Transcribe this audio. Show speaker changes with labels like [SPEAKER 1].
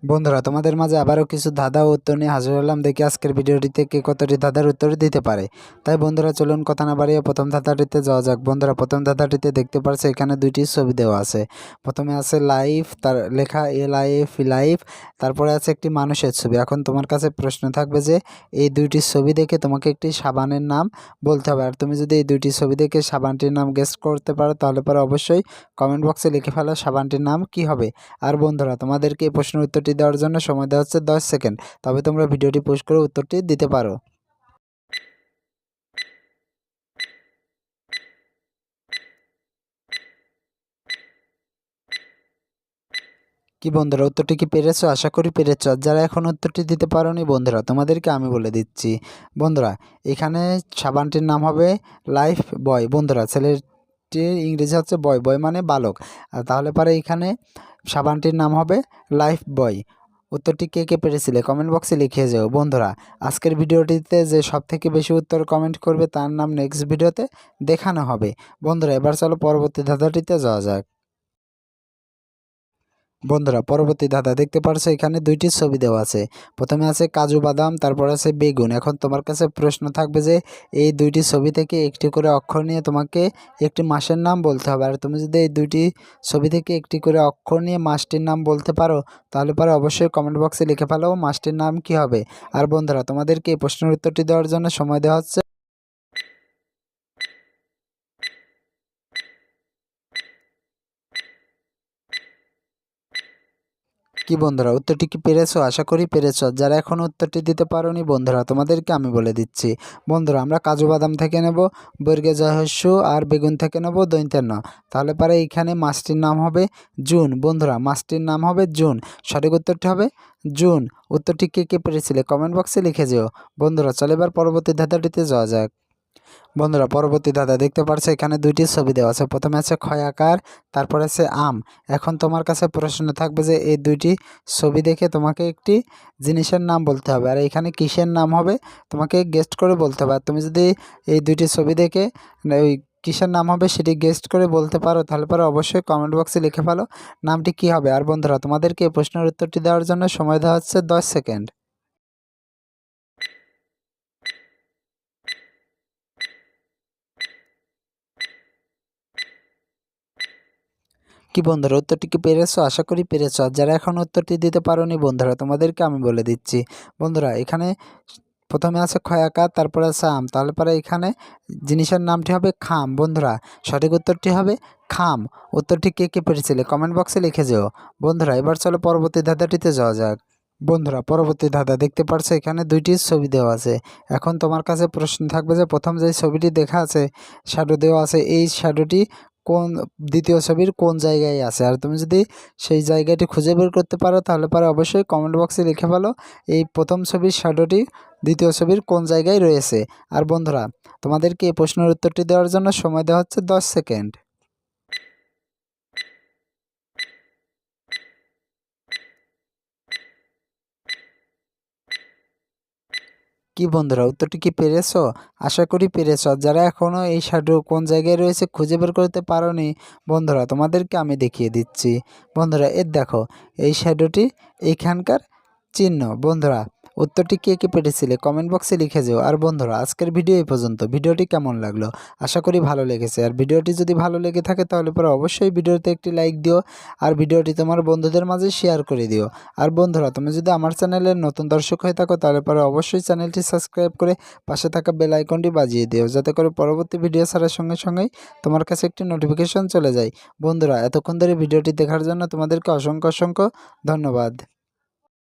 [SPEAKER 1] বন্ধুরা, তোমাদের মাঝে আবারও কিছু ধাঁধা ও উত্তর নিয়ে হাজির হলাম। দেখি আজকের ভিডিওটিতে কে কতটি ধাঁধার উত্তর দিতে পারে। তাই বন্ধুরা চলুন কথা না বাড়িয়ে প্রথম ধাঁধাটিতে যাওয়া যাক। বন্ধুরা, প্রথম ধাঁধাটিতে দেখতে পারছে এখানে দুইটি ছবি দেওয়া আছে। প্রথমে আছে লাইফ, তার লেখা LIF লাইফ, তারপরে আছে একটি মানুষের ছবি। এখন তোমার কাছে প্রশ্ন থাকবে যে এই দুইটি ছবি দেখে তোমাকে একটি সাবানের নাম বলতে হবে। আর তুমি যদি এই দুইটি ছবি দেখে সাবানটির নাম গেস করতে পারো তাহলে পরে অবশ্যই কমেন্ট বক্সে লিখে ফেলো সাবানটির নাম কি হবে। আর বন্ধুরা, তোমাদেরকে এই প্রশ্নের উত্তরটি দেওয়ার জন্য সময় দেওয়া হচ্ছে 10 সেকেন্ড। তবে তোমরা ভিডিওটি পোস্ট করে উত্তরটি দিতে পারো। কি বন্ধুরা, উত্তরটি কি পেরেছো? আশা করি পেরেছো। যারা এখন উত্তরটি দিতে পারোনি বন্ধুরা, তোমাদেরকে আমি বলে দিচ্ছি। বন্ধুরা, এখানে সাবানটির নাম হবে লাইফ বয়। বন্ধুরা, ছেলেটির ইংরেজি হচ্ছে বয়, বয় মানে বালক। আর তাহলে পরে এখানে সাবানটির নাম হবে লাইফ বয়। উত্তরটি কে কে পেরেছিলে কমেন্ট বক্সে লিখে যাও। বন্ধুরা, আজকের ভিডিওটিতে যে সবথেকে বেশি উত্তর কমেন্ট করবে তার নাম নেক্সট ভিডিওতে দেখানো হবে। বন্ধুরা, এবার চলো পরবর্তী ধাঁধাটিতে যাওয়া যাক। বন্ধুরা, পরবর্তী ধাঁধা দেখতে পারছো এখানে দুইটি ছবি দেওয়া আছে। প্রথমে আছে কাজু বাদাম, তারপর আছে বেগুন। এখন তোমার কাছে প্রশ্ন থাকবে যে এই দুইটি ছবি থেকে একটি করে অক্ষর নিয়ে তোমাকে একটি মাসের নাম বলতে হবে। আর তুমি যদি এই দুইটি ছবি থেকে একটি করে অক্ষর নিয়ে মাসটির নাম বলতে পারো তাহলে পরে অবশ্যই কমেন্ট বক্সে লিখে ফেলো মাসটির নাম কি হবে। আর বন্ধুরা, তোমাদেরকে এই প্রশ্নের উত্তরটি দেওয়ার জন্য সময় দেওয়া হচ্ছে। কি বন্ধুরা, উত্তরটি কি পেরেছো? আশা করি পেরেছো। যারা এখন উত্তরটি দিতে পারোনি বন্ধুরা, তোমাদেরকে আমি বলে দিচ্ছি। বন্ধুরা, আমরা কাজু বাদাম থেকে নেব বর্গে জহস্য, আর বেগুন থেকে নেব দৈন্তের ন। তাহলে পরে এইখানে মাছটির নাম হবে জুন। বন্ধুরা, মাছটির নাম হবে জুন। সঠিক উত্তরটি হবে জুন। উত্তরটি কে কে পেরেছিলে কমেন্ট বক্সে লিখে যেও। বন্ধুরা, চলো এবার পরবর্তী ধাঁধাটিতে যাওয়া যাক। বন্ধুরা, পরবর্তী ধাঁধা দেখতে পারছো এখানে দুইটি ছবি দেওয়া আছে। প্রথমে আছে খয়াকার, তারপরে আছে আম। এখন তোমার কাছে প্রশ্ন থাকবে যে এই দুইটি ছবি দেখে তোমাকে একটি জিনিসের নাম বলতে হবে। আর এখানে কিসের নাম হবে তোমাকে গেস্ট করে বলতে হবে। আর তুমি যদি এই দুইটি ছবি দেখে ওই কিসের নাম হবে সেটি গেস্ট করে বলতে পারো তাহলে পরে অবশ্যই কমেন্ট বক্সে লিখে ফেলো নামটি কি হবে। আর বন্ধুরা, তোমাদেরকে এই প্রশ্নের উত্তরটি দেওয়ার জন্য সময় দেওয়া হচ্ছে 10 সেকেন্ড। কি বন্ধুরা, উত্তরটি কি পেরেছো? আশা করি পেরেছো। আর যারা এখন উত্তরটি দিতে পারোনি বন্ধুরা, তোমাদেরকে আমি বলে দিচ্ছি। বন্ধুরা, এখানে প্রথমে আছে খয়াকা, তারপরে আছে আম, তাহলে পরে এখানে জিনিসের নামটি হবে খাম। বন্ধুরা, সঠিক উত্তরটি হবে খাম। উত্তরটি কে কে পেরেছিলে কমেন্ট বক্সে লিখে যেও। বন্ধুরা, এবার চলো পরবর্তী ধাঁধাটিতে যাওয়া যাক। বন্ধুরা, পরবর্তী ধাঁধা দেখতে পারছো এখানে দুইটি ছবি দেওয়া আছে। এখন তোমার কাছে প্রশ্ন থাকবে যে প্রথম যে ছবিটি দেখা আছে শ্যাডো দেওয়া আছে, এই শ্যাডোটি কোন দ্বিতীয় ছবির কোন জায়গায় আছে। আর তুমি যদি সেই জায়গাটি খুঁজে বের করতে পারো তাহলে পরে অবশ্যই কমেন্ট বক্সে লিখে ফেলো এই প্রথম ছবির শ্যাডোটি দ্বিতীয় ছবির কোন জায়গায় রয়েছে। আর বন্ধুরা, তোমাদেরকে এই প্রশ্নের উত্তরটি দেওয়ার জন্য সময় দেওয়া হচ্ছে 10 সেকেন্ড। কি বন্ধুরা, উত্তরটি কি পেরেছো? আশা করি পেরেছো। যারা এখনও এই শ্যাডো কোন জায়গায় রয়েছে খুঁজে বের করতে পারোনি বন্ধুরা, তোমাদেরকে আমি দেখিয়ে দিচ্ছি। বন্ধুরা, এর দেখো এই শ্যাডোটি এইখানকার চিহ্ন। বন্ধুরা, উত্তরটি কে কে পেরেছিলে কমেন্ট বক্সে লিখে যেও। আর বন্ধুরা, আজকের ভিডিও এই পর্যন্ত। ভিডিওটি কেমন লাগলো? আশা করি ভালো লেগেছে। আর ভিডিওটি যদি ভালো লেগে থাকে তাহলে পরে অবশ্যই ভিডিওতে একটি লাইক দিও। আর ভিডিওটি তোমার বন্ধুদের মাঝে শেয়ার করে দিও। আর বন্ধুরা, তুমি যদি আমার চ্যানেলের নতুন দর্শক হয়ে থাকো তাহলে পরে অবশ্যই চ্যানেলটি সাবস্ক্রাইব করে পাশে থাকা বেল আইকনটি বাজিয়ে দিও, যাতে করে পরবর্তী ভিডিও ছাড়ার সঙ্গে সঙ্গেই তোমার কাছে একটি নোটিফিকেশন চলে যায়। বন্ধুরা, এতক্ষণ ধরে ভিডিওটি দেখার জন্য তোমাদেরকে অসংখ্য অসংখ্য ধন্যবাদ।